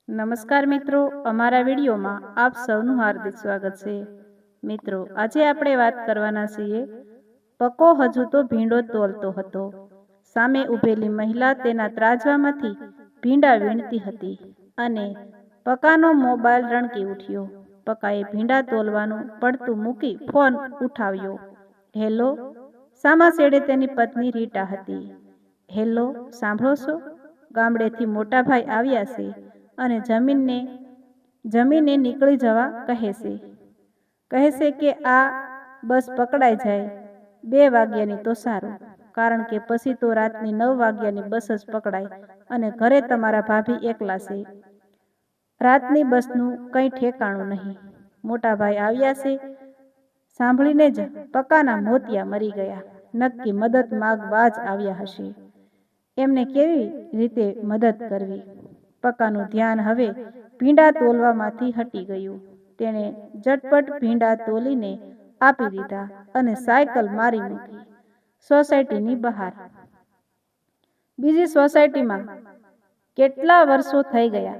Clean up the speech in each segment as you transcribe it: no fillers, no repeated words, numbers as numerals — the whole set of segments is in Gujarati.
નમસ્કાર મિત્રો, અમારા વિડીયોમાં આપ સૌનું હાર્દિક સ્વાગત છે. મિત્રો, આજે આપણે વાત કરવાના છીએ પકો હજુ તો ભીંડો તોલતો હતો. સામે ઊભેલી મહિલા તેના ત્રાજવામાંથી ભીંડા વીણતી હતી અને પકાનો મોબાઈલ રણકી ઉઠ્યો. પકાએ ભીંડા તોલવાનું પડતું મૂકી ફોન ઉઠાવ્યો. હેલો, સામા છેડે તેની પત્ની રીટા હતી. હેલો, સાંભળો છો? ગામડેથી મોટા ભાઈ આવ્યા છે અને જમીને નીકળી જવા કહે છે કે આ બસ પકડાઈ જાય 2 વાગ્યાની તો સારું, કારણ કે પછી તો રાતની 9 વાગ્યાની બસ જ પકડાય અને ઘરે તમારા ભાભી એકલા છે. રાતની બસનું કંઈ ઠેકાણું નહીં. મોટા ભાઈ આવ્યા છે સાંભળીને જ પકાના મોતિયા મરી ગયા. નક્કી મદદ માગવા જ આવ્યા હશે. એમને કેવી રીતે મદદ કરવી? પકાનું ધ્યાન હવે ભીંડા તોલવામાંથી હટી ગયું. તેણે ઝટપટ ભીંડા તોલીને આપી દીધા અને સાયકલ મારી મૂકી સોસાયટીની બહાર. બીજી સોસાયટીમાં કેટલા વર્ષો થઈ ગયા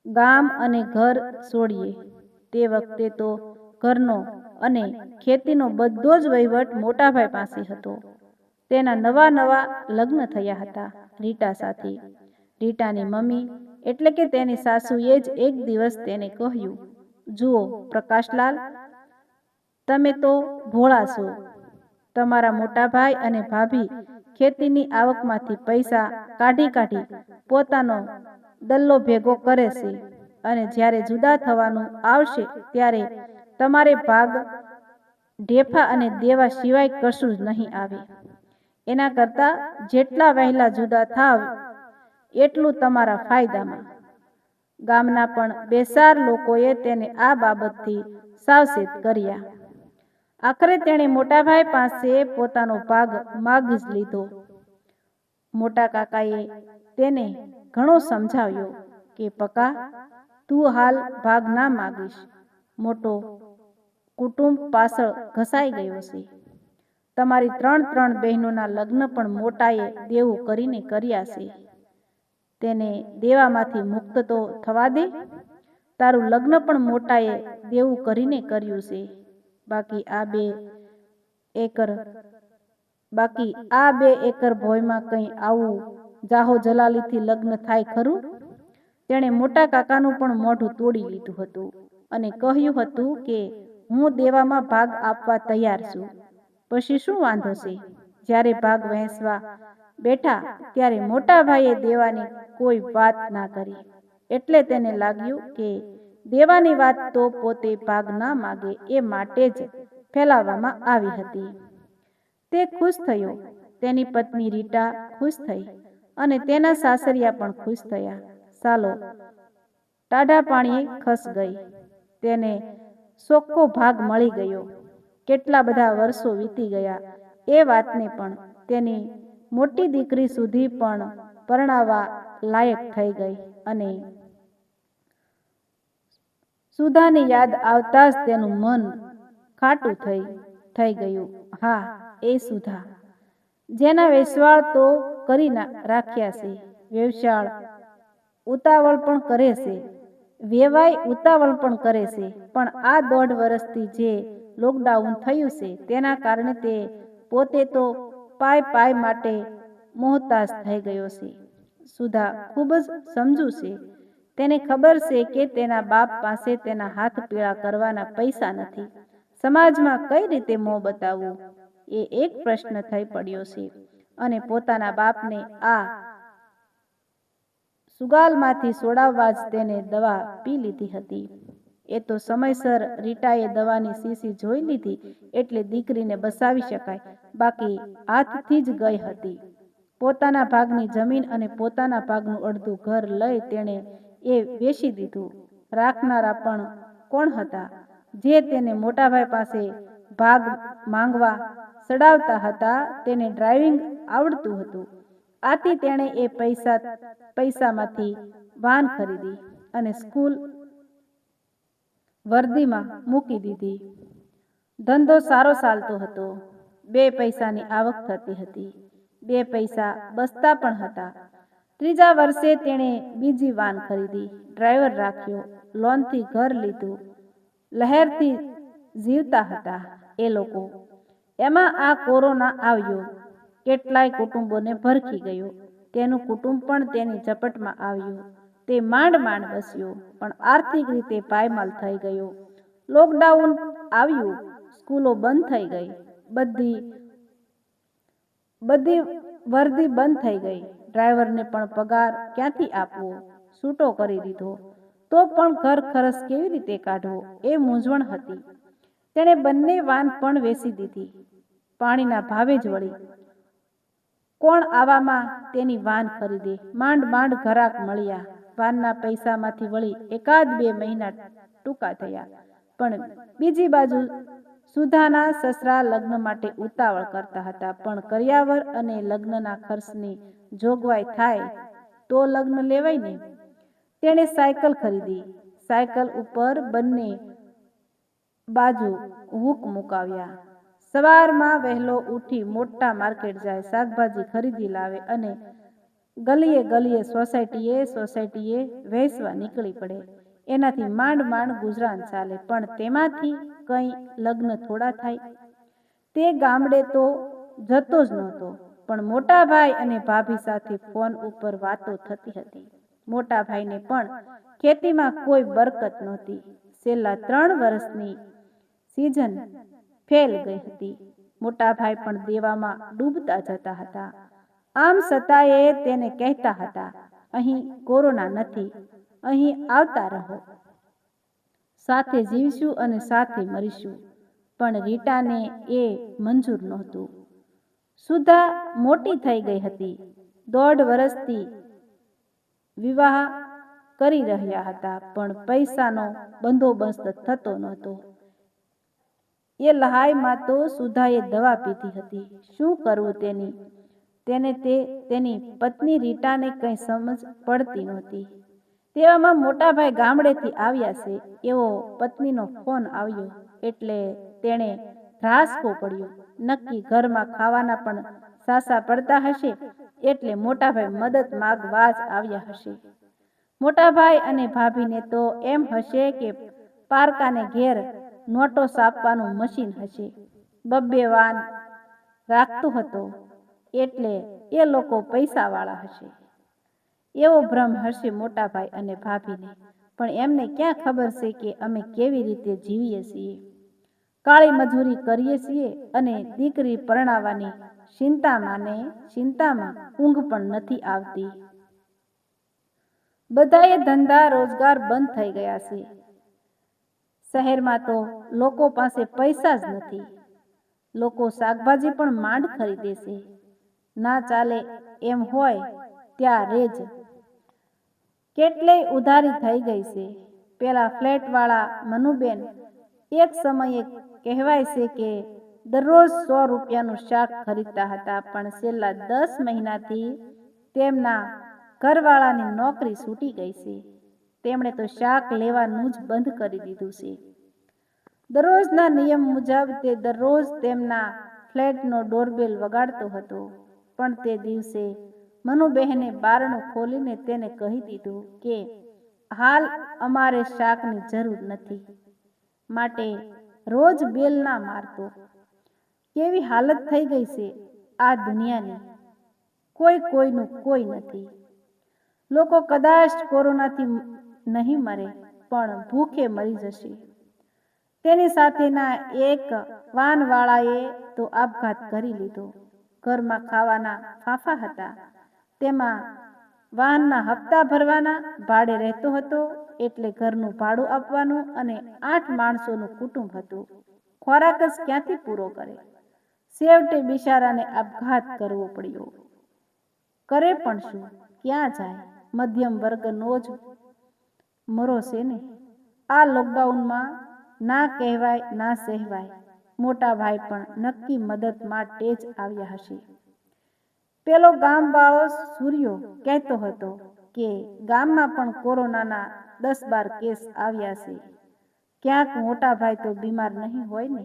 ગામ અને ઘર છોડીએ. તે વખતે તો ઘરનો અને ખેતીનો બધો જ વહીવટ મોટાભાઈ પાસે હતો. તેના નવા લગ્ન થયા હતા રીટા સાથે. રીટાની મમ્મી એટલે કે તેની સાસુએ જ એક દિવસ તેને કહ્યું, જુઓ પ્રકાશલાલ, તમે તો ભોળા છો. તમારા મોટાભાઈ અને ભાભી ખેતીની આવકમાંથી પૈસા કાઢી પોતાનો દલ્લો ભેગો કરે છે અને જ્યારે જુદા થવાનું આવશે ત્યારે તમારે ભાગ ઢેફા અને દેવા સિવાય કશું જ નહીં આવે. એના કરતાં જેટલા વહેલા જુદા થાવ એટલું તમારા ફાયદામાં. ગામના પણ 2-4 લોકોએ તેને આ બાબતથી સાવચેત કર્યા. આખરે તેણે મોટાભાઈ પાસે પોતાનો ભાગ માગી જ લીધો. મોટા કાકાએ તેને ઘણો સમજાવ્યો કે પકા, તું હાલ ભાગ ના માગીશ. મોટો કુટુંબ પાછળ ઘસાઈ ગયો છે. તમારી 3 બહેનોના લગ્ન પણ મોટાએ દેવું કરીને કર્યા છે. તેને દેવામાંથી મુક્ત તો થવા દે. તારું લગ્ન પણ મોટાએ દેવું કરીને કર્યું છે. બાકી આ 2 એકર ભોયમાં કંઈ આવું જાહો જલાલીથી લગ્ન થાય ખરું? તેણે મોટા કાકાનું પણ મોઢું તોડી લીધું હતું અને કહ્યું હતું કે હું દેવામાં ભાગ આપવા તૈયાર છું. પછી શું વાંધો છે? જ્યારે ભાગ વહેંચવા બેઠા ત્યારે મોટા ભાઈએ દેવાની કોઈ વાત ના કરી. એટલે તેને લાગ્યું કે દેવાની વાત તો પોતે ભાગ ના માગે એ માટે જ ફેલાવવામાં આવી હતી. તે ખુશ થયો. તેની પત્ની રીટા ખુશ થઈ અને તેના સાસરિયા પણ ખુશ થયા. સાલો ટાઢા પાણીએ ખસ ગઈ. તેને ચોખ્ખો ભાગ મળી ગયો. કેટલા બધા વર્ષો વીતી ગયા એ વાતને પણ તેની મોટી દીકરી સુધી પણ પરણાવવા લાયક થઈ ગઈ અને સુધાની યાદ આવતા જ તેનું મન ખાટું થઈ ગયું. હા, એ સુધા, જેના વેસવાળ તો કરી રાખ્યા છે. વેવાય ઉતાવળ પણ કરે છે. પણ આ 1.5 વર્ષથી જે લોકડાઉન થયું છે તેના કારણે તે પોતે તો પાય માટે મોહતાજ થઈ ગયો છે. સુધા ખૂબ જ સમજુ છે. તેને ખબર છે કે તેના બાપ પાસે તેના હાથ પીળા કરવાના પૈસા નથી. સમાજમાં કઈ રીતે મોં બતાવવું એ એક પ્રશ્ન થઈ પડ્યો છે અને પોતાના બાપને આ સુગાલમાંથી છોડાવવા જ તેને દવા પી લીધી હતી. એ તો સમયસર રીટાએ દવાની શીશી જોઈ લીધી એટલે દીકરીને બસાવી શકાય, બાકી હાથથી જ ગઈ હતી. પોતાના ભાગની જમીન અને પોતાના ભાગનું અડધું ઘર લઈ તેણે એ વેચી દીધું. રાખનારા પણ કોણ હતા જે તેને મોટાભાઈ પાસે ભાગ માંગવા ચડાવતા હતા? તેને ડ્રાઇવિંગ આવડતું હતું. આથી તેણે એ પૈસામાંથી વાન ખરીદી અને સ્કૂલ વર્દીમાં મૂકી દીધી. ધંધો સારો ચાલતો હતો. 2 પૈસાની આવક થતી હતી. 2 પૈસા બચતા પણ હતા. ત્રીજા વર્ષે તેણે બીજી વાન ખરીદી, ડ્રાઈવર રાખ્યો, લોનથી ઘર લીધું. લહેરથી જીવતા હતા એ લોકો. એમાં આ કોરોના આવ્યો, કેટલાય કુટુંબોને ભરખી ગયો. તેનું કુટુંબ પણ તેની ઝપટમાં આવ્યું. તે માંડ માંડ બસ્યો, પણ આર્થિક રીતે પાયમાલ થઈ ગયો. લોકડાઉન આવ્યું, સ્કૂલો બંધ થઈ ગઈ, બધી વર્દી બંધ થઈ ગઈ. ડ્રાઈવરને પણ પગાર ક્યાંથી આપવો, છૂટો કરી દીધો. તો પણ ઘર ખર્ચ કેવી રીતે કાઢવો એ મૂંઝવણ હતી. તેણે બંને વાન પણ વેચી દીધી. પાણીના ભાવે જ વળી. કોણ આવામાં તેની વાન ખરીદે? માંડ માંડ ઘરાક મળ્યા. વાનના પૈસામાંથી વળી 1-2 મહિના ટૂંકા થયા. પણ બીજી બાજુ સુધાના સસરા લગ્ન માટે ઉતાવળ કરતા હતા. પણ કરિયાવર અને લગ્નના ખર્ચની જોગવાઈ થાય તો લગ્ન લેવાય ને. તેણે સાયકલ ખરીદી. સાયકલ ઉપર બંને બાજુ હૂક મુકાવ્યા. સવારમાં વહેલો ઉઠી મોટા માર્કેટ જાય, શાકભાજી ખરીદી લાવે અને ગલીએ ગલીએ સોસાયટીએ વેચવા નીકળી પડે. એનાથી માંડ માંડ ગુજરાન ચાલે. પણ તેમાંથી કંઈ લગ્ન થોડા થાય. તે ગામડે તો જતો જ નહોતો. પણ મોટા ભાઈ અને ભાભી સાથે ફોન ઉપર વાતો થતી હતી. મોટા ભાઈને પણ ખેતીમાં કોઈ બરકત નહોતી. છેલ્લા 3 વર્ષની સિઝન ફેલ ગઈ હતી. મોટા ભાઈ પણ દેવામાં ડૂબતા જતા હતા. આમ છતાંય તેને કહેતા હતા, અહીં કોરોના નથી, અહીં આવતા રહો, સાથે જીવશું અને સાથે મરીશું. પણ રીટાને એ મંજૂર નહોતું. સુધા મોટી થઈ ગઈ હતી. 1.5 વર્ષથી વિવાહ કરી રહ્યા હતા, પણ પૈસાનો બંદોબસ્ત થતો નહોતો. એ લહાઈમાં તો સુધાએ દવા પીધી હતી. શું કરવું તેની પત્ની રીટાને કંઈ સમજ પડતી નહોતી. તેવામાં મોટાભાઈ ગામડેથી આવ્યા છે એવો પત્નીનો ફોન આવ્યો એટલે તેણે ધ્રાસકો પડ્યો. નક્કી ઘરમાં ખાવાના પણ સાસા પડતા હશે એટલે મોટાભાઈ મદદ માગવા જ આવ્યા હશે. મોટાભાઈ અને ભાભીને તો એમ હશે કે પારકાને ઘેર નોટો છાપવાનું મશીન હશે. 2 વાન રાખતો હતો એટલે એ લોકો પૈસાવાળા હશે એવો ભ્રમ હશે મોટાભાઈ અને ભાભીને. પણ એમને ક્યાં ખબર છે કે અમે કેવી રીતે જીવીએ છીએ. કાળી મજૂરી કરીએ છીએ અને દીકરી પરણાવવાની ચિંતામાં ઊંઘ પણ નથી આવતી. બધાએ ધંધા રોજગાર બંધ થઈ ગયા છે. શહેરમાં તો લોકો પાસે પૈસા જ નથી. લોકો શાકભાજી પણ માંડ ખરીદે છે. ના ચાલે એમ હોય ત્યારે જ કેટલેય ઉધારી થઈ ગઈ છે. પેલા ફ્લેટવાળા મનુબેન એક સમયે કહેવાય છે કે દરરોજ 100 રૂપિયાનું શાક ખરીદતા હતા. પણ છેલ્લા 10 મહિનાથી તેમના ઘરવાળાની નોકરી છૂટી ગઈ છે. તેમણે તો શાક લેવાનું જ બંધ કરી દીધું છે. દરરોજના નિયમ મુજબ તે દરરોજ તેમના ફ્લેટનો ડોરબેલ વગાડતો હતો. પણ તે દિવસે મનુબહેને બારણું ખોલીને તેને કહી દીધું કે હાલ અમારે શાકની જરૂર નથી, માટે રોજ બેલ ના મારતો. કેવી હાલત થઈ ગઈ છે આ દુનિયાની. કોઈનું કોઈ નથી. લોકો કદાચ કોરોનાથી નહીં મરે પણ ભૂખે મરી જશે. તેની સાથેના એક વાનવાળાએ તો આપઘાત કરી લીધો. ઘરમાં ખાવાના ફાંફા હતા, તેમાં વાહનના હપ્તા ભરવાના, ભાડે રહેતો હતો એટલે ઘરનું ભાડું આપવાનું અને 8 માણસોનું કુટુંબ હતું. ખોરાક જ ક્યાંથી પૂરો કરે. છેવટે બિચારાને આપઘાત કરવો પડ્યો. કરે પણ શું, ક્યાં જાય? મધ્યમ વર્ગનો જ મરો છે ને. આ લોકડાઉનમાં ના કહેવાય ના સહેવાય. મોટા ભાઈ પણ નક્કી મદદ માટે જ આવ્યા હશે. પેલો ગામવાળો સૂર્યો કહેતો હતો કે ગામમાં પણ કોરોનાના 10-12 કેસ આવ્યા છે. ક્યાંક મોટા ભાઈ તો બીમાર નહીં હોય ને.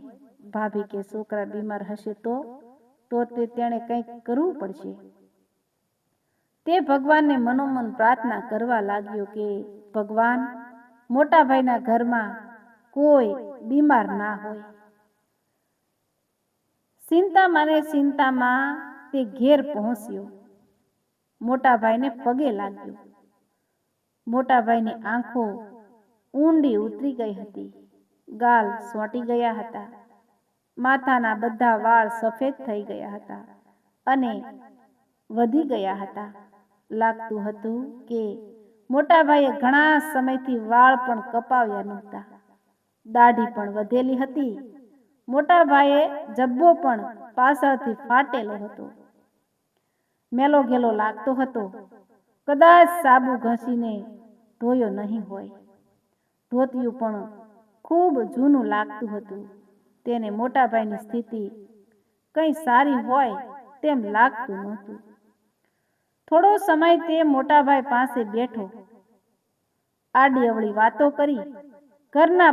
ભાભી કે છોકરા બીમાર હશે તો તેણે કંઈક કરવું પડશે. તે ભગવાનને મનોમન પ્રાર્થના કરવા લાગ્યો કે ભગવાન, મોટા ભાઈના ઘરમાં કોઈ બીમાર ના હોય. ચિંતામાં તે ઘેર પહોંચ્યો. મોટા ભાઈને પગે લાગ્યો. મોટા ભાઈની આંખો ઊંડી ઉતરી ગઈ હતી. ગાલ સોંટી ગયા હતા. માથાના બધા વાળ સફેદ થઈ ગયા હતા અને વધી ગયા હતા. લાગતું હતું કે મોટા ભાઈએ ઘણા સમયથી વાળ પણ કપાવ્યા નહોતા. દાઢી પણ વધેલી હતી. મોટા ભાઈએ જબ્બો પણ પાછળથી ફાટેલો હતો. મેલો ગેલો લાગતો હતો. કદાચ સાબુ ઘસીને ધોયો નહીં હોય. ધોતિયું પણ ખૂબ જૂનું લાગતું હતું. તેને મોટા ભાઈની સ્થિતિ કંઈ સારી હોય તેમ લાગતું નહોતું. થોડો સમય તે મોટા ભાઈ પાસે બેઠો. આડી અવળી વાતો કરી. ઘરના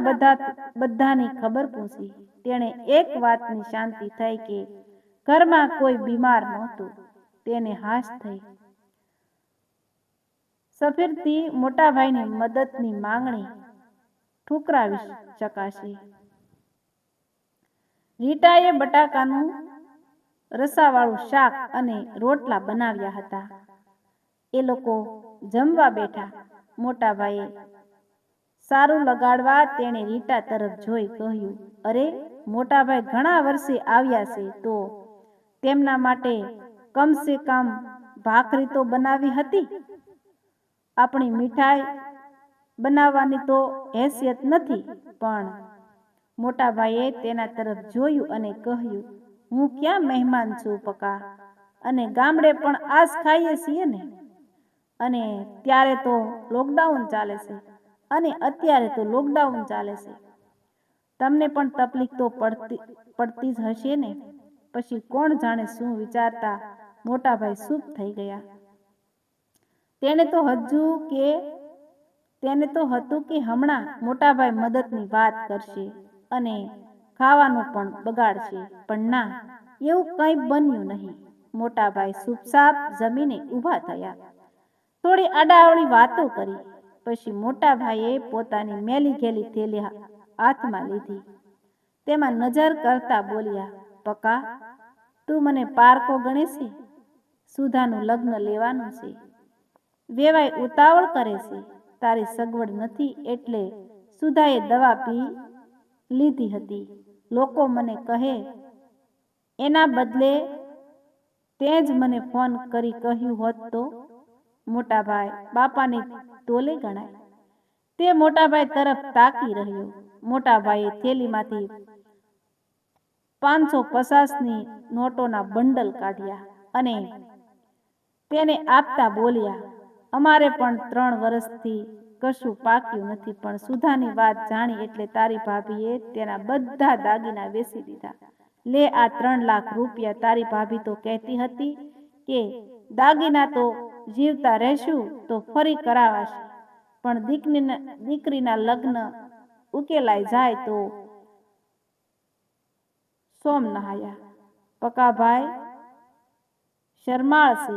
બધાની ખબર પૂછી. તેણે એક વાતની શાંતિ થઈ કે ઘરમાં કોઈ બીમાર નહોતું. તેને હાશ થઈ. સફીરથી મોટા ભાઈની મદદની માંગણી ઠુકરાવી શકાશે. રીટાએ બટાકાનું રસાવાળું શાક અને રોટલા બનાવ્યા હતા. એ લોકો જમવા બેઠા. મોટા ભાઈએ સારું લગાડવા તેણે રીટા તરફ જોઈ કહ્યું, અરે, મોટાભાઈ ઘણા વર્ષે આવ્યા છે તો તેમના માટે કમસે કમ ભાખરી તો બનાવી હતી. આપણી મીઠાઈ બનાવવાની તો હેસિયત નથી. પણ મોટાભાઈએ તેના તરફ જોયું અને કહ્યું, હું ક્યાં મહેમાન છું પકા, અને ગામડે પણ આજ ખાઈએ છીએ ને. અને ત્યારે તો લોકડાઉન ચાલે છે. અને અત્યારે તો લોકડાઉન ચાલે છે. તમને પણ તકલીફ તો પડતી જ હશે ને. પછી કોણ જાણે શું વિચારતા મોટાભાઈ ચૂપ થઈ ગયા. તેને તો હતું કે હમણાં મોટાભાઈ મદદની વાત કરશે અને ખાવાનું પણ બગાડશે. પણ ના, એવું કંઈ બન્યું નહીં. મોટાભાઈ ચૂપચાપ જમીને ઊભા થયા. થોડી આડાઅવળી વાતો કરી. પછી મોટાભાઈએ પોતાની મેલી ઘેલી થેલી હાથમાં લીધી. તેમાં નજર કરતા બોલ્યા, પકા, તું મને પારકો ગણે છે? સુધાનું લગ્ન લેવાનું છે. વેવાઈ ઉતાવળ કરે છે. તારી સગવડ નથી એટલે સુધાએ દવા પી લીધી હતી. લોકો મને કહે એના બદલે તે જ મને ફોન કરી કહ્યું હોત તો. મોટાભાઈ બાપાની તોલે ગણાય. તે મોટાભાઈ તરફ તાકી રહ્યો. મોટાભાઈએ થેલીમાંથી 550ની નોટોના બંડલ કાઢ્યા અને તેને આપતા બોલ્યા, અમારે પણ 3 વર્ષથી કશું પાક્યું નથી, પણ સુધાની વાત જાણી એટલે તારી ભાભીએ તેના બધા દાગીના વેચી દીધા. લે આ 3 લાખ રૂપિયા. તારી ભાભી તો કહેતી હતી કે દાગીના તો જીવતા રહેશું તો ફરી કરાવાશે, પણ દીકરીના લગ્ન ઉકેલાઈ જાય તો. સોમ નહાયા. પકાભાઈ શરમાળશે.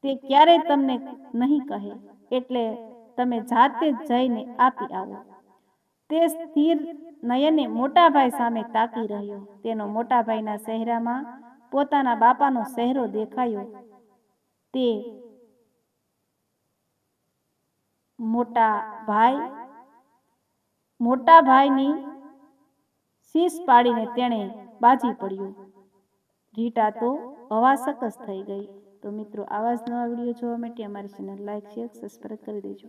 તે ક્યારેય તમને નહીં કહે, એટલે તમે જાતે જ જઈને આપી આવો. તે સ્થિર નયને મોટાભાઈ સામે તાકી રહ્યો. તેનો મોટાભાઈના ચહેરામાં પોતાના બાપાનો ચહેરો દેખાયો. તે મોટાભાઈની શીશ પાડીને તેણે બાજી પડ્યું. રીટા તો હવાસકસ થઈ ગઈ. તો મિત્રો, આવા જ નવા વિડીયો જોવા માટે અમારી ચેનલ લાઈક, શેર, સબસ્ક્રાઈબ કરી દેજો.